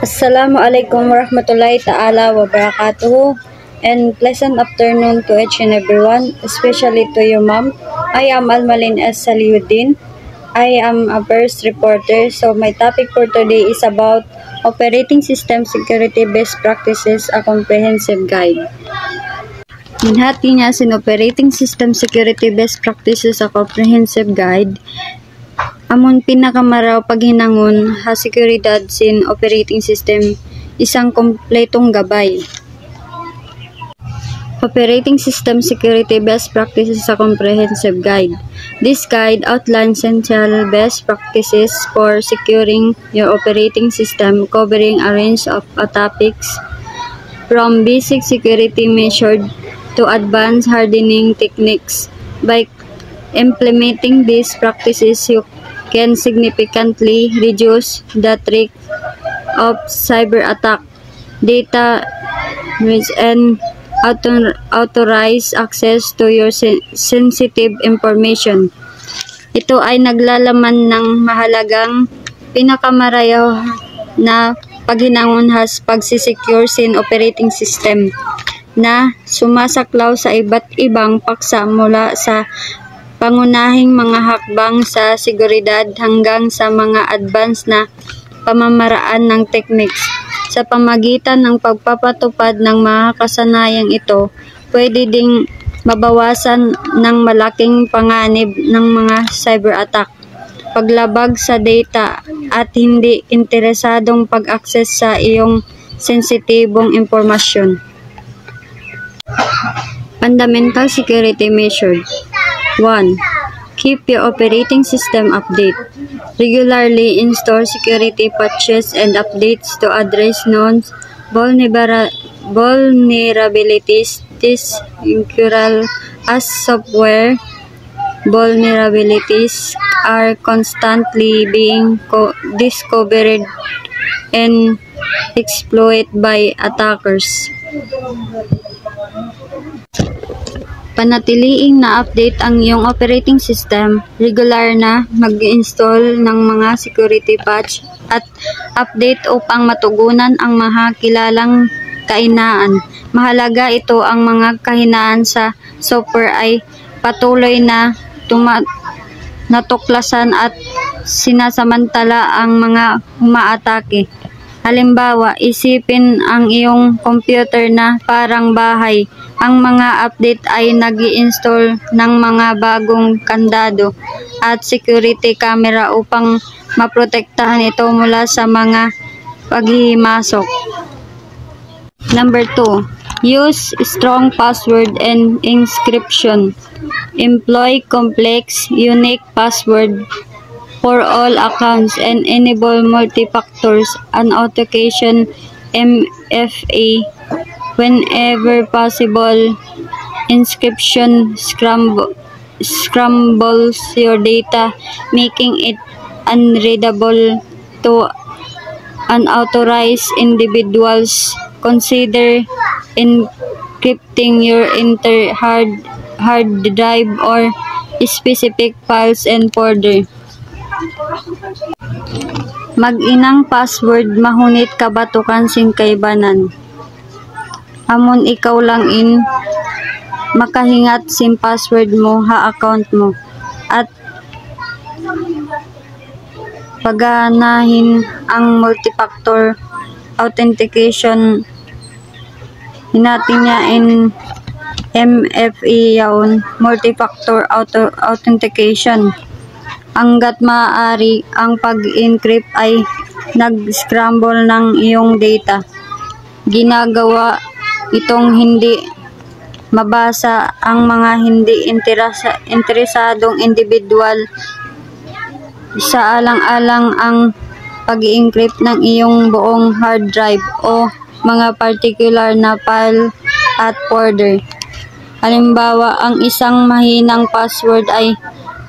Assalamualaikum warahmatullahi ta'ala wabarakatuh, and pleasant afternoon to each and everyone, especially to you, ma'am. I am Almalin S. Salihuddin. I am a first reporter. So my topic for today is about Operating System Security Best Practices, a comprehensive guide. Minhati niya sin Operating System Security Best Practices, a comprehensive guide. Amon pinakamaraw paghinangon ha seguridad sin operating system, isang kompletong gabay. Operating System Security Best Practices, a comprehensive guide. This guide outlines essential best practices for securing your operating system, covering a range of topics from basic security measures to advanced hardening techniques. By implementing these practices, you can significantly reduce the threat of cyber attack, data breach, and authorized access to your sensitive information. Ito ay naglalaman ng mahalagang pinakamarayo na paghinangon has pagsisecure sin operating system na sumasaklaw sa iba't ibang paksa mula sa pangunahing mga hakbang sa seguridad hanggang sa mga advanced na pamamaraan ng techniques. Sa pamagitan ng pagpapatupad ng mga kasanayang ito, pwede ding mabawasan ng malaking panganib ng mga cyber attack, paglabag sa data, at hindi interesadong pag-access sa iyong sensitibong impormasyon. Fundamental security measures. 1. Keep your operating system update. Regularly install security patches and updates to address known vulnerabilities. This includes as software vulnerabilities are constantly being discovered and exploited by attackers. Panatiliing na-update ang iyong operating system, regular na mag-install ng mga security patch at update upang matugunan ang mga kilalang kahinaan. Mahalaga ito ang mga kahinaan sa software ay patuloy na natuklasan at sinasamantala ang mga umaatake. Halimbawa, isipin ang iyong computer na parang bahay. Ang mga update ay nag-i-install ng mga bagong kandado at security camera upang maprotektahan ito mula sa mga paghihimasok. Number 2. Use strong password and encryption. Employ complex, unique password for all accounts and enable multi-factors authentication (MFA) whenever possible. Encryption scrambles your data, making it unreadable to unauthorized individuals. Consider encrypting your entire hard drive or specific files and folder. Mag-inang password mahunit kabatukan sing kaibanan. Amon ikaw lang makahingat sim password mo ha account mo at paganahin ang multi-factor authentication. Hinatin niya MFA yaon, multi-factor authentication. Hanggat maaari ang pag-encrypt ay nag-scramble ng iyong data. Ginagawa itong hindi mabasa ang mga hindi interesadong individual. Sa alang-alang ang pag-encrypt ng iyong buong hard drive o mga particular na file at folder. Halimbawa, ang isang mahinang password ay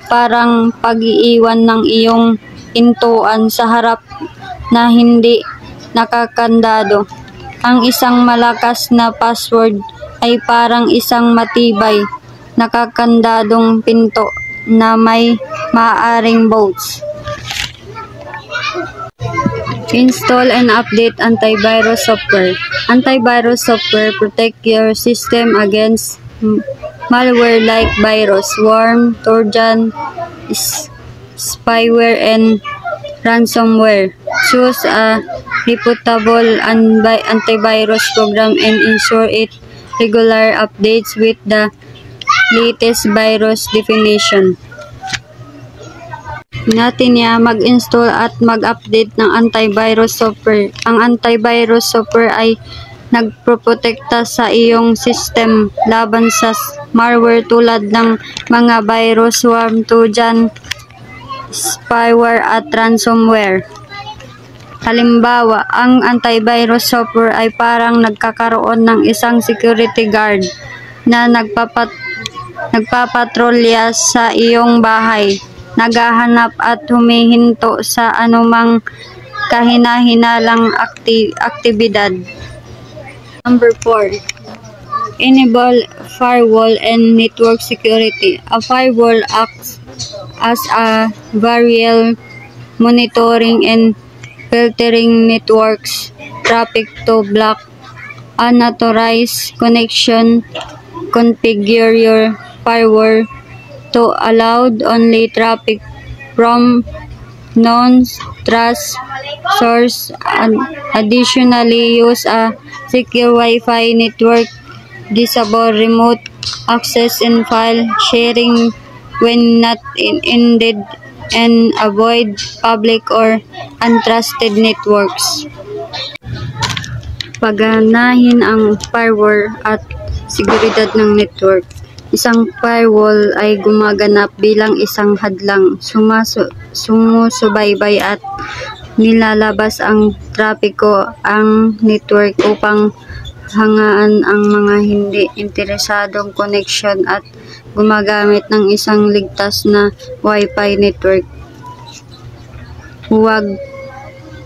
parang pag-iiwan ng iyong pintuan sa harap na hindi nakakandado. Ang isang malakas na password ay parang isang matibay, nakakandadong pinto na may maaaring bolts. Install and update antivirus software. Antivirus software protect your system against malware like virus, worm, Trojan, spyware, and ransomware. Choose a reputable antivirus program and ensure it regular updates with the latest virus definition. Natin niya mag-install at mag-update ng antivirus software. Ang antivirus software ay nagproprotekta sa iyong system laban sa malware tulad ng mga virus, worm, Trojan, spyware at ransomware. Halimbawa, ang antivirus software ay parang nagkakaroon ng isang security guard na nagpapatrolya sa iyong bahay, naghahanap at humihinto sa anumang kahina-hinalang aktibidad. Number 4. Enable firewall and network security. A firewall acts as a barrier monitoring and filtering networks traffic to block unauthorized connection. Configure your firewall to allow only traffic from non-trust source. Additionally, use a secure Wi-Fi network, disable remote access and file sharing when not intended, and avoid public or untrusted networks. Paganahin ang firewall at seguridad ng network. Isang firewall ay gumaganap bilang isang hadlang, sumusubaybay at nilalabas ang trapiko ang network upang hangaan ang mga hindi interesadong connection at gumagamit ng isang ligtas na Wi-Fi network. Huwag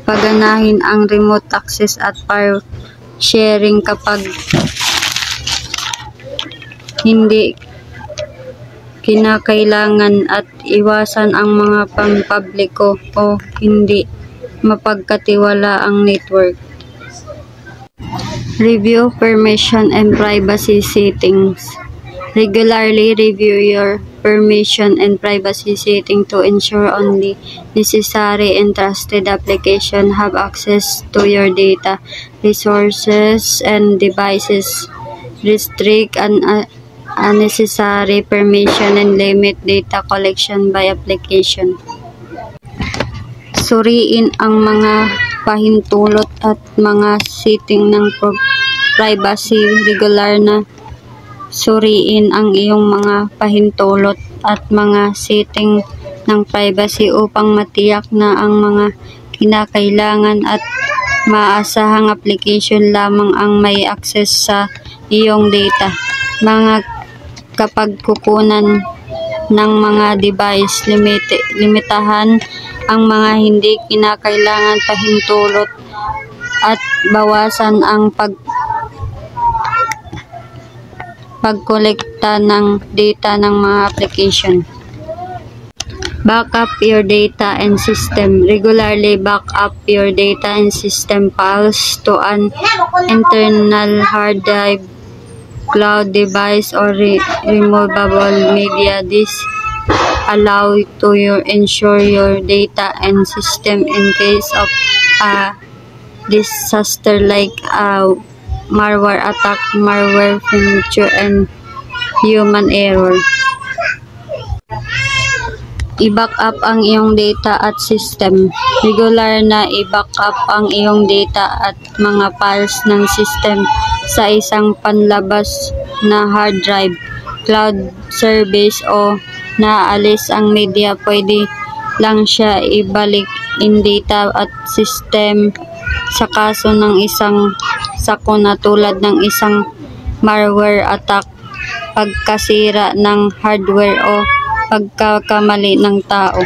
paganahin ang remote access at file sharing kapag hindi kinakailangan, at iwasan ang mga pampubliko o hindi mapagkatiwalaang network. Review permission and privacy settings. Regularly review your permission and privacy setting to ensure only necessary and trusted applications have access to your data, resources, and devices. Restrict unnecessary permission and limit data collection by application. Suriin ang mga pahintulot at mga setting ng privacy. Regular na suriin ang iyong mga pahintulot at mga setting ng privacy upang matiyak na ang mga kinakailangan at maasahang application lamang ang may access sa iyong data. Mga kapagkukunan ng mga device, limitahan ang mga hindi kinakailangan pahintulot at bawasan ang pagkolekta ng data ng mga application. Backup your data and system. Regularly back up your data and system files to an internal hard drive, cloud device, or removable media. This allow to ensure your data and system in case of a disaster like a malware attack, malware feature, and human error. I-back up ang iyong data at system. Regular na i-back up ang iyong data at mga files ng system sa isang panlabas na hard drive, cloud service, o naalis ang media. Pwede lang siya ibalik in data at system sa kaso ng isang sakuna tulad ng isang malware attack, pagkasira ng hardware, o pagkakamali ng tao.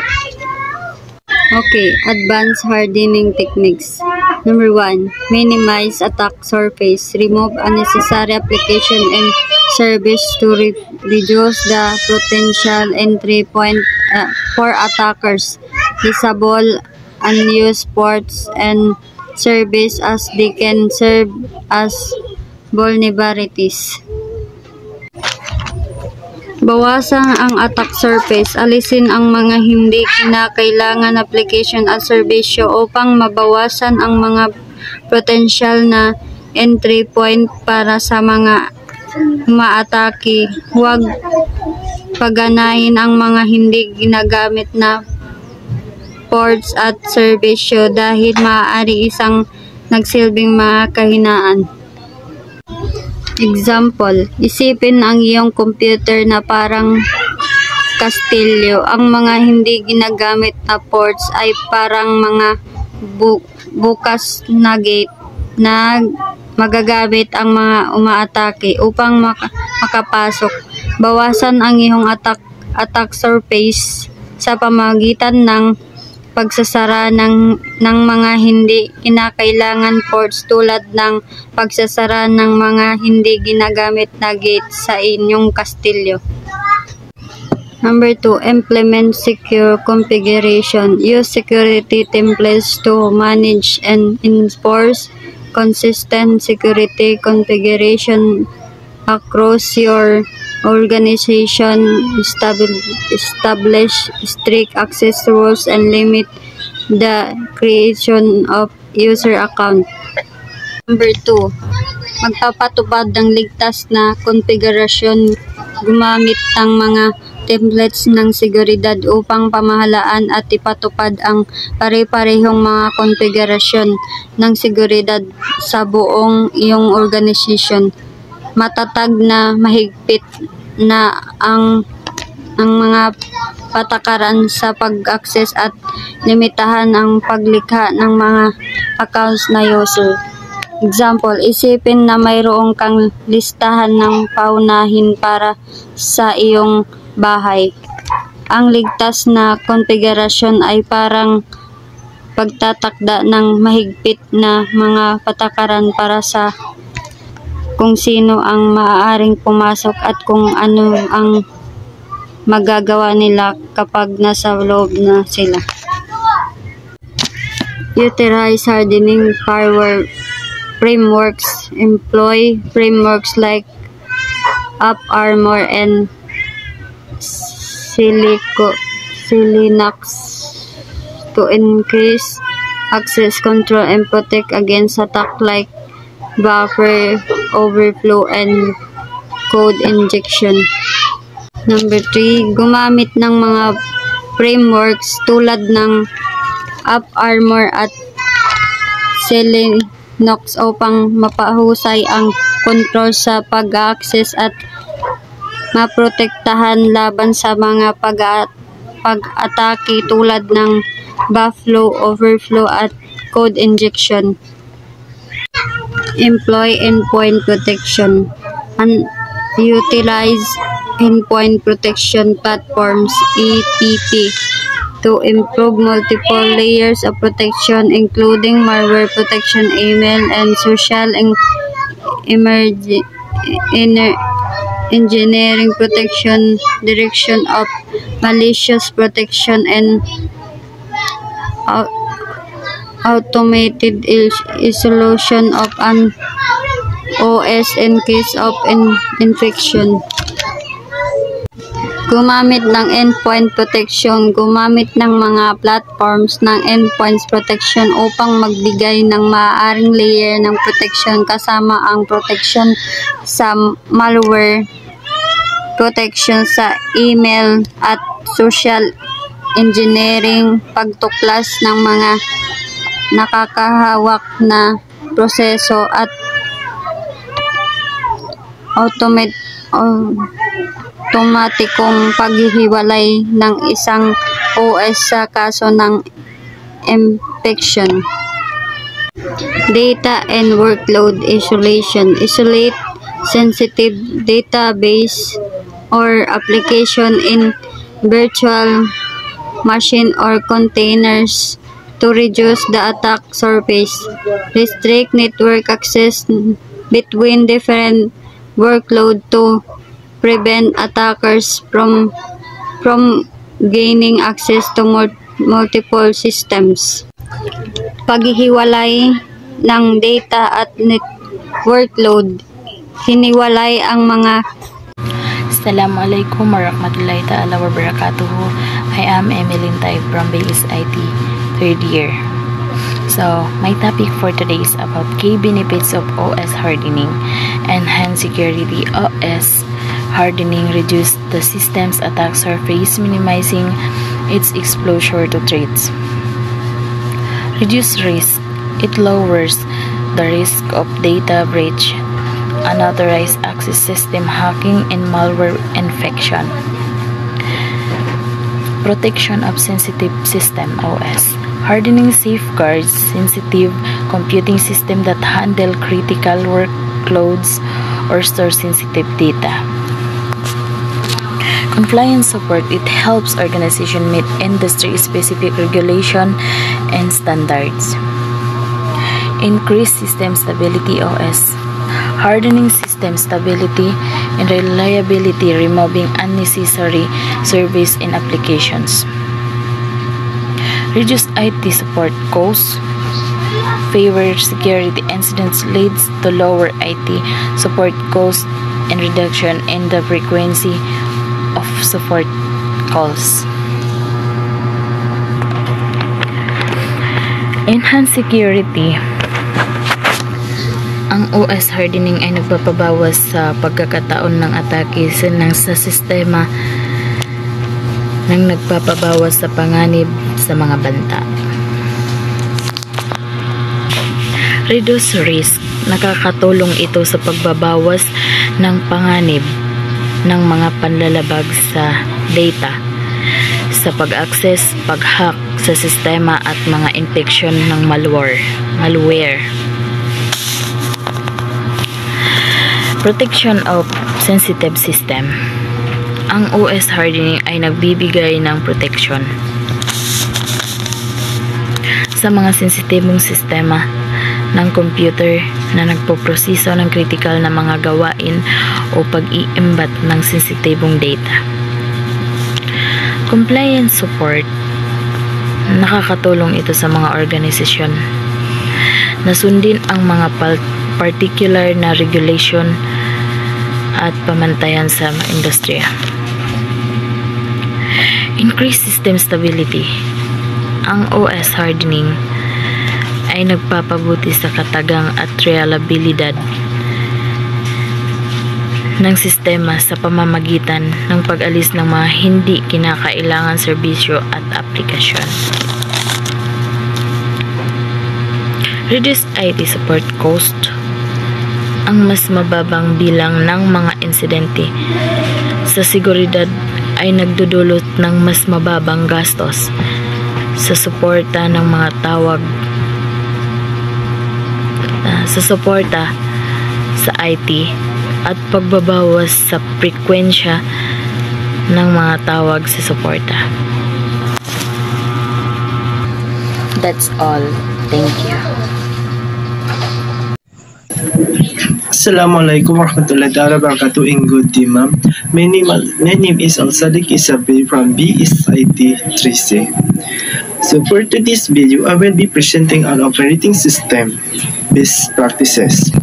Okay, advanced hardening techniques. Number 1, minimize attack surface. Remove unnecessary application and service to reduce the potential entry point for attackers. Disable unused ports and service as they can serve as vulnerabilities. Bawasan ang attack surface. Alisin ang mga hindi kinakailangan application at serbisyo upang mabawasan ang mga potential na entry point para sa mga umaatake. Huwag paganahin ang mga hindi ginagamit na ports at serbisyo dahil maaari isang nagsilbing mga kahinaan. Example, isipin ang iyong computer na parang kastilyo. Ang mga hindi ginagamit na ports ay parang mga bukas na gate na magagamit ang mga umaatake upang makapasok. Bawasan ang iyong attack surface sa pamamagitan ng pagsasara ng mga hindi kinakailangan ports tulad ng pagsasara ng mga hindi ginagamit na gate sa inyong kastilyo. Number 2, implement secure configuration. Use security templates to manage and enforce consistent security configuration across your organization. Establish strict access rules and limit the creation of user account. Number 2, magpapatupad ng ligtas na konfigurasyon. Gumamit ng mga templates ng seguridad upang pamahalaan at ipatupad ang pare-parehong mga konfigurasyon ng seguridad sa buong iyong organization. Matatag na mahigpit na ang mga patakaran sa pag-access at limitahan ang paglikha ng mga accounts na user. Example, isipin na mayroong kang listahan ng paunahin para sa iyong bahay. Ang ligtas na konfigurasyon ay parang pagtatakda ng mahigpit na mga patakaran para sa kung sino ang maaaring pumasok at kung ano ang magagawa nila kapag nasa loob na sila. Utilize hardening firewall frameworks. Employ frameworks like AppArmor and Linux to increase access control and protect against attacks like buffer overflow and code injection. Number 3, gumamit ng mga frameworks tulad ng AppArmor at Linux upang mapahusay ang control sa pag-access at maprotektahan laban sa mga pag-atake tulad ng buffer overflow at code injection. Employ endpoint protection and utilize endpoint protection platforms (EPP) to improve multiple layers of protection, including malware protection, email and social engineering protection, direction of malicious protection, and automated isolation of an OS in case of infection. Gumamit ng endpoint protection. Gumamit ng mga platforms ng endpoint protection upang magbigay ng maaaring layer ng protection kasama ang protection sa malware, protection sa email at social engineering, pagtuklas ng mga nakakahawak na proseso at automatikong paghihiwalay ng isang OS sa kaso ng infection. Data and workload isolation. Isolate sensitive database or application in virtual machine or containers to reduce the attack surface. Restrict network access between different workloads to prevent attackers from gaining access to multiple systems. paghihiwalay ng data at network load. Hiniwalay ang mga Assalamualaikum warahmatullahi ta'ala wabarakatuh. I am Emeline Taib from BSIT 3rd year. So, my topic for today is about key benefits of OS hardening. Enhanced security. OS hardening reduces the system's attack surface, minimizing its exposure to threats. Reduce risk. It lowers the risk of data breach, unauthorized access system hacking, and malware infection. Protection of sensitive system. OS hardening safeguards sensitive computing system that handle critical workloads or store sensitive data. Compliance support. It helps organizations meet industry-specific regulation and standards. Increase system stability. OS hardening system stability and reliability, removing unnecessary service and applications. Reduce IT support costs. Favor security incidents leads to lower IT support costs and reduction in the frequency of support calls. Enhance security. Ang OS hardening ay nagpapabawas sa pagkakataon ng atake sa sistema nang nagpapabawas sa panganib sa mga banta. Reduce risk. Nakakatulong ito sa pagbabawas ng panganib ng mga panlalabag sa data, sa pag-access, pag-hack sa sistema at mga infection ng malware. Protection of sensitive system. Ang OS hardening ay nagbibigay ng protection sa mga sensitibong sistema ng computer na nagpoproseso ng critical na mga gawain o pag-iimbat ng sensitibong data. Compliance support. Nakakatulong ito sa mga organisasyon na sundin ang mga particular na regulation at pamantayan sa industriya. Increase system stability. Ang OS hardening ay nagpapabuti sa katagang at reliabilidad ng sistema sa pamamagitan ng pag-alis ng mga hindi kinakailangan serbisyo at aplikasyon. Reduce IT support cost. Ang mas mababang bilang ng mga insidente sa seguridad ay nagdudulot ng mas mababang gastos sa suporta ng mga tawag sa IT at pagbabawas sa frekwensya ng mga tawag sa suporta. That's all. Thank you. Assalamualaikum warahmatullahi wabarakatuh and good day, ma'am. My name is Al-Sadiq Isabi from BSIT 3C. So for today's video, I will be presenting an operating system best practices.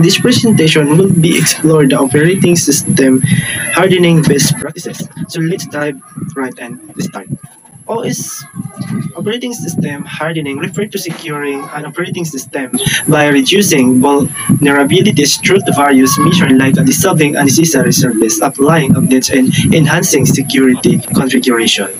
This presentation will be explore the operating system hardening best practices. So let's dive right and start. OS operating system hardening refer to securing an operating system by reducing vulnerabilities through various measures like disabling unnecessary service, applying updates, and enhancing security configuration.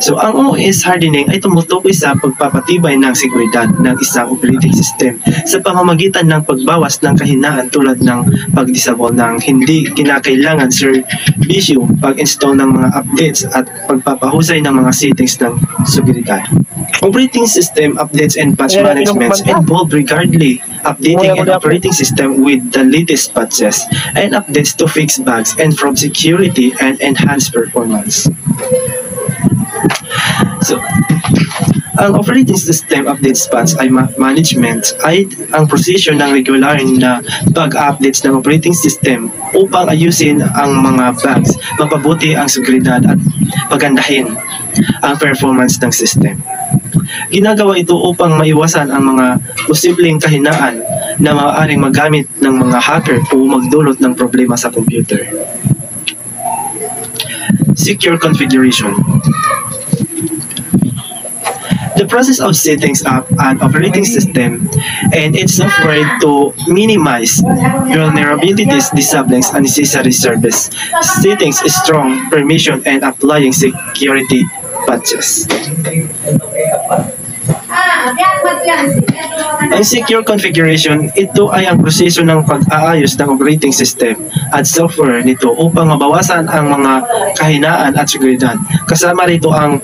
So, ang OS hardening ay tumutukoy sa pagpapatibay ng seguridad ng isang operating system sa pamamagitan ng pagbawas ng kahinaan tulad ng pag-disable ng hindi kinakailangan serbisyo, pag-install ng mga updates at pagpapahusay ng mga settings ng seguridad. Operating system updates and patch management involve regardless updating an operating system with the latest patches and updates to fix bugs, improve security, and enhance performance. So, ang operating system updates patch ay management ay ang proseso ng regular na pag-updates ng operating system upang ayusin ang mga bugs, mapabuti ang seguridad at pagandahin ang performance ng system. Ginagawa ito upang maiwasan ang mga posibleng kahinaan na maaaring magamit ng mga hacker o magdulot ng problema sa computer. Secure configuration. The process of setting up an operating system and its software to minimize vulnerabilities, disabling unnecessary service, settings strong permission, and applying security patches. Ang secure configuration, ito ay ang proseso ng pag-aayos ng operating system at software nito upang mabawasan ang mga kahinaan at seguridad. Kasama rito ang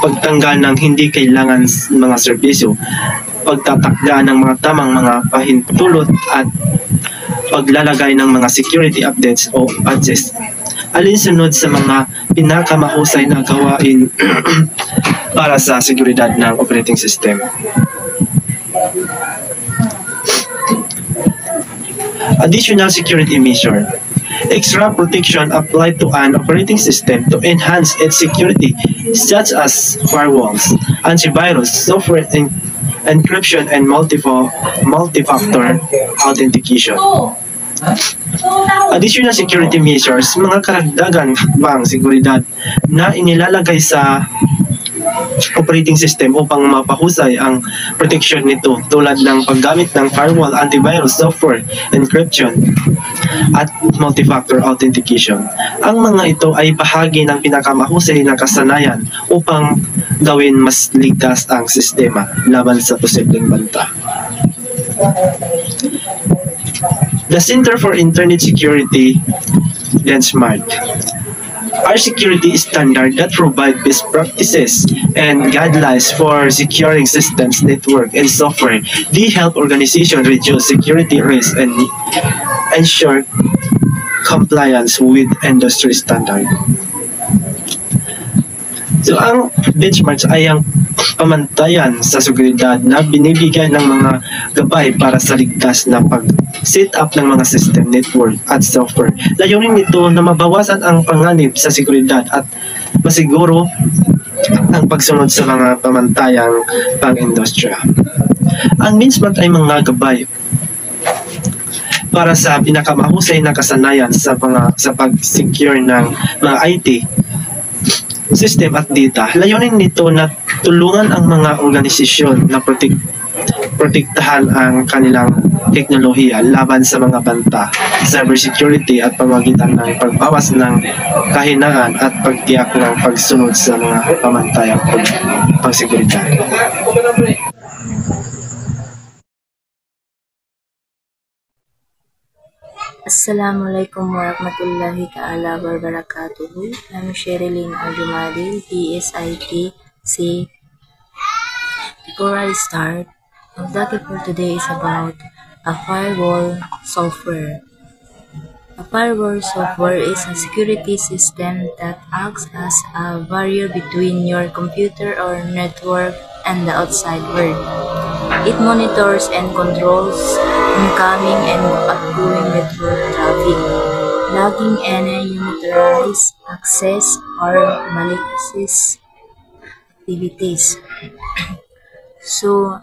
pagtanggal ng hindi kailangan mga serbisyo, pagtatakda ng mga tamang mga pahintulot at paglalagay ng mga security updates o patches. Alinsunod sa mga pinakamahusay na gawain para sa seguridad ng operating system. Additional security measure. Extra protection applied to an operating system to enhance its security, such as firewalls, antivirus, software encryption, and multi-factor authentication. Additional security measures, mga karagdagan hakbang seguridad na inilalagay sa operating system upang mapahusay ang protection nito, tulad ng paggamit ng firewall, antivirus, software encryption, at multi-factor authentication. Ang mga ito ay bahagi ng pinakamahusay na kasanayan upang gawin mas ligtas ang sistema laban sa posibleng banta. The Center for Internet Security benchmark are security standards that provide best practices and guidelines for securing systems, network, and software. They help organizations reduce security risks and ensure compliance with industry standards. So, ang benchmarks ay ang pamantayan sa seguridad na binibigay ng mga gabay para sa ligtas na pag-set up ng mga system, network, at software. Layunin nito na mabawasan ang panganib sa seguridad at masiguro ang pagsunod sa mga pamantayang pang-industriya. Ang benchmark ay mga gabay para sa pinakamahusay na kasanayan sa pag-secure ng mga IT system at data. Layunin nito na tulungan ang mga organisasyon na protektahan ang kanilang teknolohiya laban sa mga banta, cybersecurity at pamagitan ng pagbawas ng kahinaan at pagtiyak ng pagsunod sa mga pamantayang pagseguridad. Assalamualaikum warahmatullahi ta'ala wabarakatuh. I'm Sherilyn Arjumadi, PSIT C. Before I start, ang topic for today is about a firewall software. A firewall software is a security system that acts as a barrier between your computer or network and the outside world. It monitors and controls incoming and outgoing network traffic, logging any unauthorized access or malicious activities. So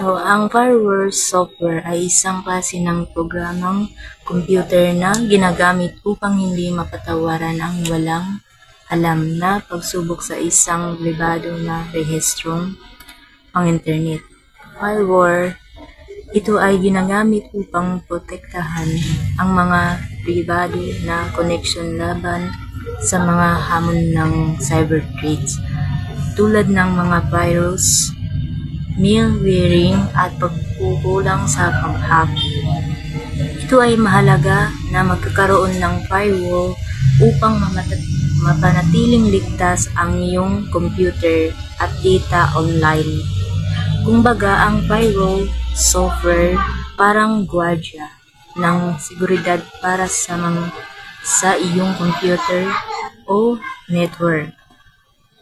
ang firewall software ay isang klase ng programang computer na ginagamit upang hindi mapatawaran ang walang alam na pagsubok sa isang pribado na rehistrong pang-internet. Firewall, ito ay ginagamit upang protektahan ang mga pribado na connection laban sa mga hamon ng cyber threats tulad ng mga virus, malwaring at pagkukulang sa pang-hack. Ito ay mahalaga na magkakaroon ng firewall upang mapanatiling ligtas ang iyong computer at data online. Kumbaga, ang firewall software parang gwardiya ng seguridad para sa iyong computer o network.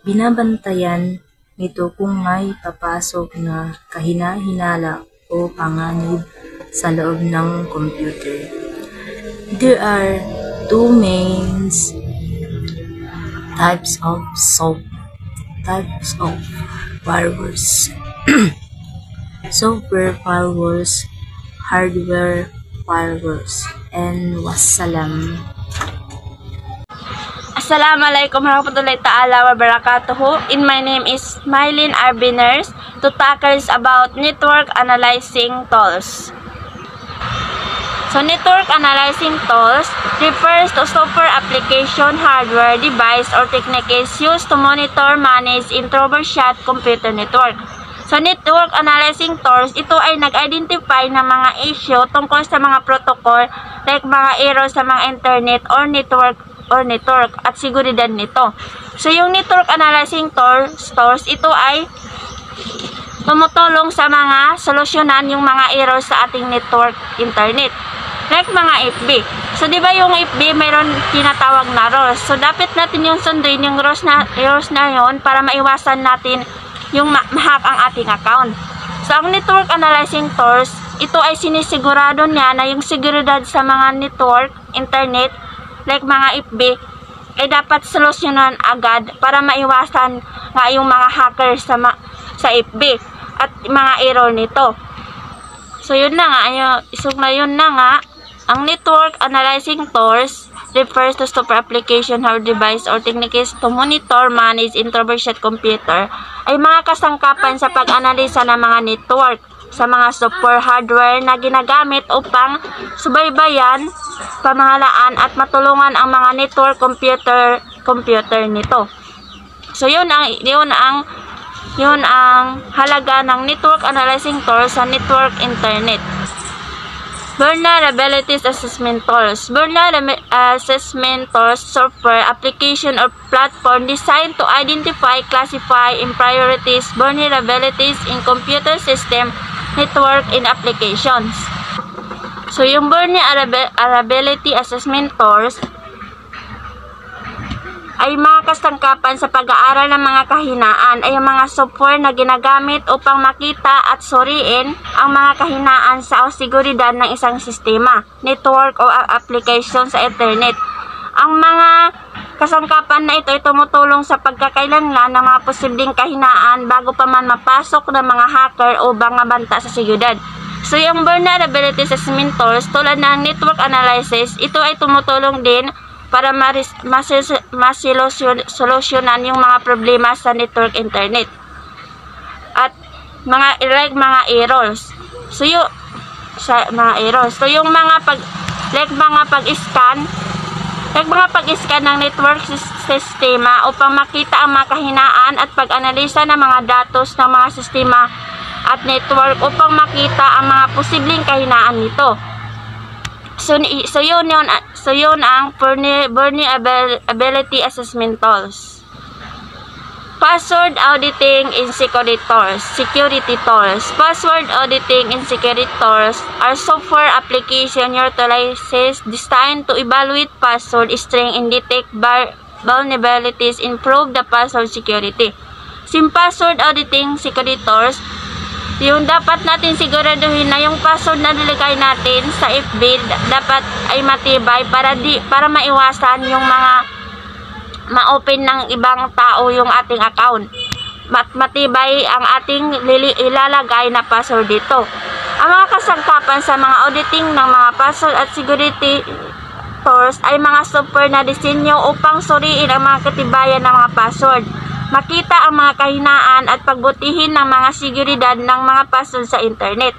Binabantayan nito kung may papasok na kahina-hinala o panganib sa loob ng computer. There are two main types of Types of firewalls. Software firewalls, hardware firewalls, and wassalam. Assalamualaikum warahmatullahi ta'ala wabarakatuh. In my name is Mylene Arbiners to tackle about network analyzing tools. So, network analyzing tools refers to software application, hardware, device, or techniques used to monitor, manage, and troubleshoot computer network. So, network analyzing tools, ito ay nag-identify ng mga issue tungkol sa mga protocol like mga error sa mga internet or network at seguridad nito. So, yung network analyzing tools, ito ay tumutulong sa mga solusyonan yung mga error sa ating network internet. Like mga FB. So, di ba yung FB mayroon tinatawag na rules. So, dapat natin yung sundin yung rules na yun para maiwasan natin yung ma-hack ang ating account. So, ang network analyzing tools, ito ay sinisigurado niya na yung seguridad sa mga network, internet, like mga FB, ay dapat solusyonan agad para maiwasan nga yung mga hackers sa FB at mga error nito. So, yun na nga. Yun na nga. Ang network analyzing tools refers to software application, hardware device, or techniques to monitor, manage, and troubleshoot computer ay mga kasangkapan sa pag-analisa ng mga network sa mga software hardware na ginagamit upang subaybayan, pamahalaan, at matulungan ang mga network computer nito. So, yun ang halaga ng network analyzing tools sa network internet. Vulnerability assessment tools. Vulnerability assessment tools software, application, or platform designed to identify, classify, and prioritize vulnerabilities in computer system, network, and applications. So, yung vulnerability assessment tools ay mga kasangkapan sa pag-aaral ng mga kahinaan ay mga software na ginagamit upang makita at suriin ang mga kahinaan sa seguridad ng isang sistema, network, o application sa internet. Ang mga kasangkapan na ito ay tumutulong sa pagkakailanlan ng mga posibleng kahinaan bago pa man mapasok ng mga hacker o mga banta sa seguridad. So, yung vulnerability assessment tools tulad ng network analysis, ito ay tumutulong din para masolusyonan yung mga problema sa network internet at mga errors. So, yung mga pag-scan ng network sistema upang makita ang mga kahinaan at pag-analisa ng mga datos ng mga sistema at network upang makita ang mga posibleng kahinaan nito. So yun ang vulnerability assessment tools. Password auditing and security tools. Password auditing and security tools are software application utilizes designed to evaluate password string and detect vulnerabilities, improve the password security. Sim password auditing security tools, yung dapat natin siguraduhin na yung password na nilagay natin sa FB dapat ay matibay para maiwasan yung mga ma-open ng ibang tao yung ating account. Matibay ang ating ilalagay na password dito. Ang mga kasangkapan sa mga auditing ng mga password at security tools ay mga software na disenyo upang suriin ang mga katibayan ng mga password, makita ang mga kahinaan at pagbutihin ng mga seguridad ng mga password sa internet.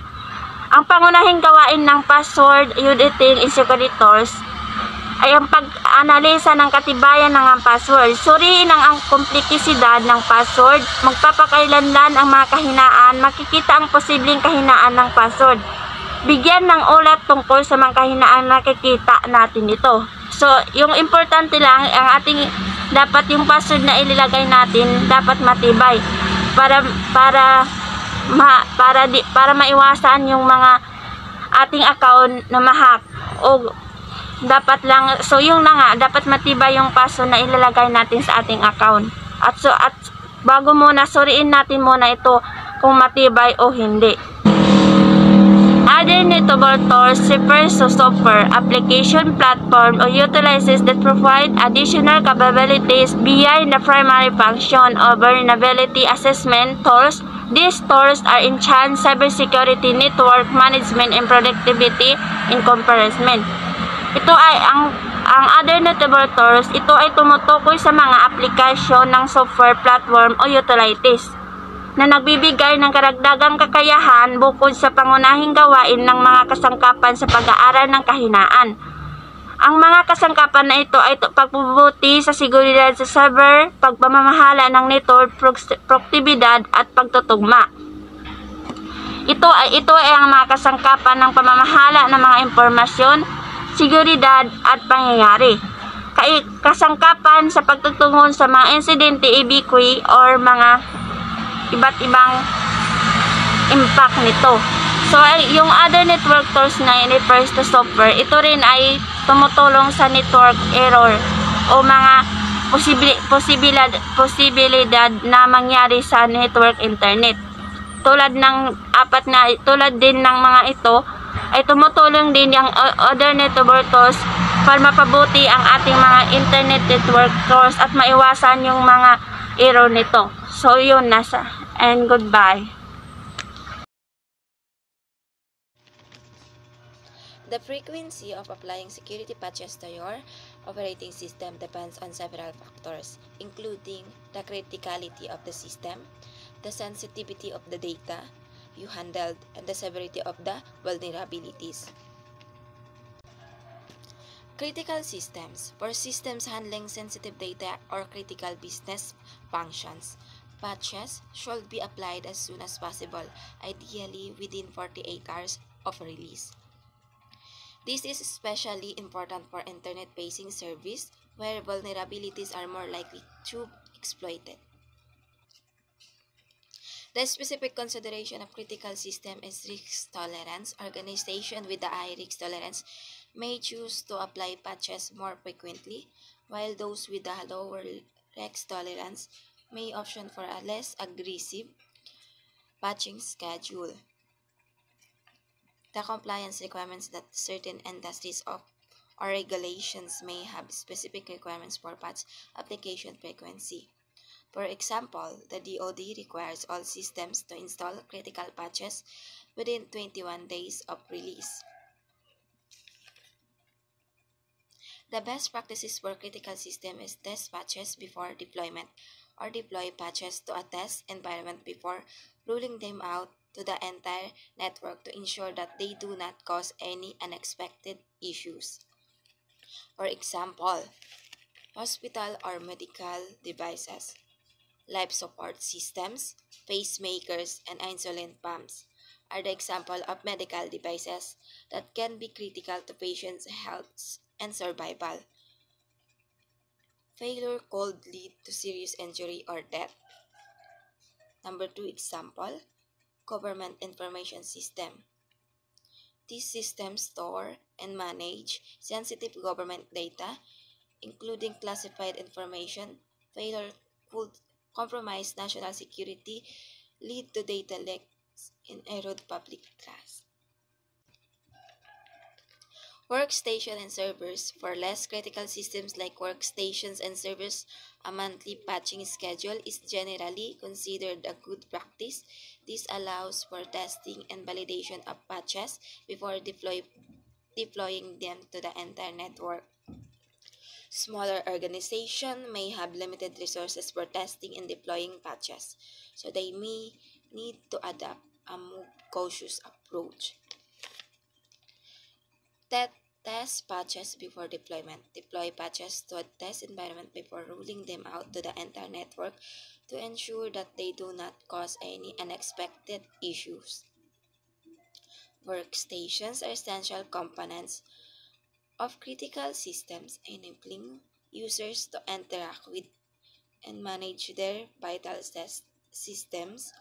Ang pangunahing gawain ng password auditing and security tools ay ang pag-analisa ng katibayan ng mga password, suriin ang kompleksidad ng password, magpapakailanlan ang mga kahinaan, makikita ang posibleng kahinaan ng password, bigyan ng ulat tungkol sa mga kahinaan na nakikita natin ito. So, yung importante lang, ang ating dapat yung password na ilagay natin dapat matibay para maiwasan yung mga ating account na ma-hack o dapat lang, so yung na nga, dapat matibay yung password na ilalagay natin sa ating account. At bago muna, suriin natin muna ito kung matibay o hindi. Other notable tools refers to software, application platform, or utilizes that provide additional capabilities beyond the primary function of vulnerability assessment tools. These tools are enhanced cybersecurity network management and productivity in comparison. Ito ay ang other notable tools, ito ay tumutukoy sa mga aplikasyon ng software platform o utilities na nagbibigay ng karagdagang kakayahan bukod sa pangunahing gawain ng mga kasangkapan sa pag-aaral ng kahinaan. Ang mga kasangkapan na ito ay pagbubuti sa seguridad sa server, pagpamamahala ng network, produktibidad at pagtutugma. Ito ay ang mga kasangkapan ng pamamahala ng mga impormasyon, seguridad at pangyayari. Kasangkapan sa pagtutungon sa mga insidente, EBQ or mga iba't ibang impact nito. So, yung other network tools na refers to software, ito rin ay tumutulong sa network error o mga posibilidad na mangyari sa network internet. Tulad din ng mga ito, ay tumutulong din yung other network tools para mapabuti ang ating mga internet network tools at maiwasan yung mga error nito. So, yun and goodbye. The frequency of applying security patches to your operating system depends on several factors, including the criticality of the system, the sensitivity of the data you handled, and the severity of the vulnerabilities. Critical systems. For systems handling sensitive data or critical business functions, patches should be applied as soon as possible, ideally within 48 hours of release. This is especially important for internet-facing service where vulnerabilities are more likely to be exploited. The specific consideration of critical system is risk tolerance. Organizations with the high risk tolerance may choose to apply patches more frequently, while those with a lower risk tolerance may option for a less aggressive patching schedule. The compliance requirements that certain industries or regulations may have specific requirements for patch application frequency. For example, the DoD requires all systems to install critical patches within 21 days of release. The best practices for critical system is test patches before deployment, or deploy patches to a test environment before rolling them out to the entire network to ensure that they do not cause any unexpected issues. For example, hospital or medical devices, life support systems, pacemakers, and insulin pumps are the example of medical devices that can be critical to patients' health and survival. Failure could lead to serious injury or death. Number 2 example, government information system. These systems store and manage sensitive government data, including classified information. Failure could compromise national security, lead to data leaks, and erode public trust. Workstation and servers. For less critical systems like workstations and servers, a monthly patching schedule is generally considered a good practice. This allows for testing and validation of patches before deploying them to the entire network. Smaller organizations may have limited resources for testing and deploying patches, so they may need to adopt a more cautious approach. Test patches before deployment. Deploy patches to a test environment before rolling them out to the entire network to ensure that they do not cause any unexpected issues. Workstations are essential components of critical systems, enabling users to interact with and manage their vital systems.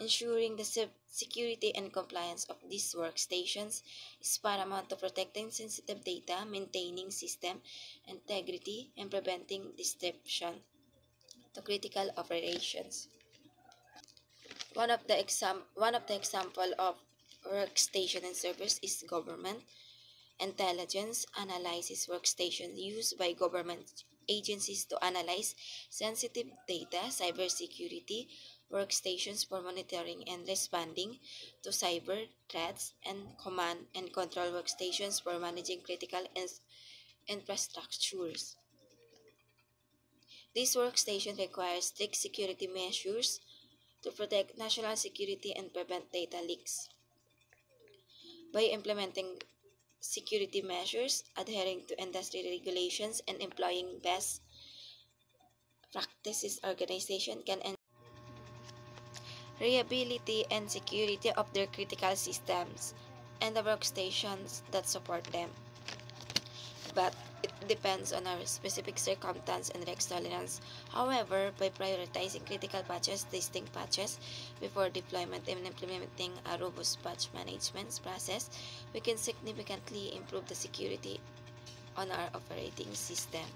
Ensuring the security and compliance of these workstations is paramount to protecting sensitive data, maintaining system integrity, and preventing disruption to critical operations. One of the example of workstation and servers is government. Intelligence analyzes workstations used by government agencies to analyze sensitive data. Cybersecurity workstations for monitoring and responding to cyber threats, and command and control workstations for managing critical infrastructures. This workstation requires strict security measures to protect national security and prevent data leaks. By implementing security measures, adhering to industry regulations, and employing best practices, organization can ensure reliability and security of their critical systems and the workstations that support them. But it depends on our specific circumstance and risk tolerance. However, by prioritizing critical patches, testing patches before deployment, and implementing a robust patch management process, we can significantly improve the security on our operating system.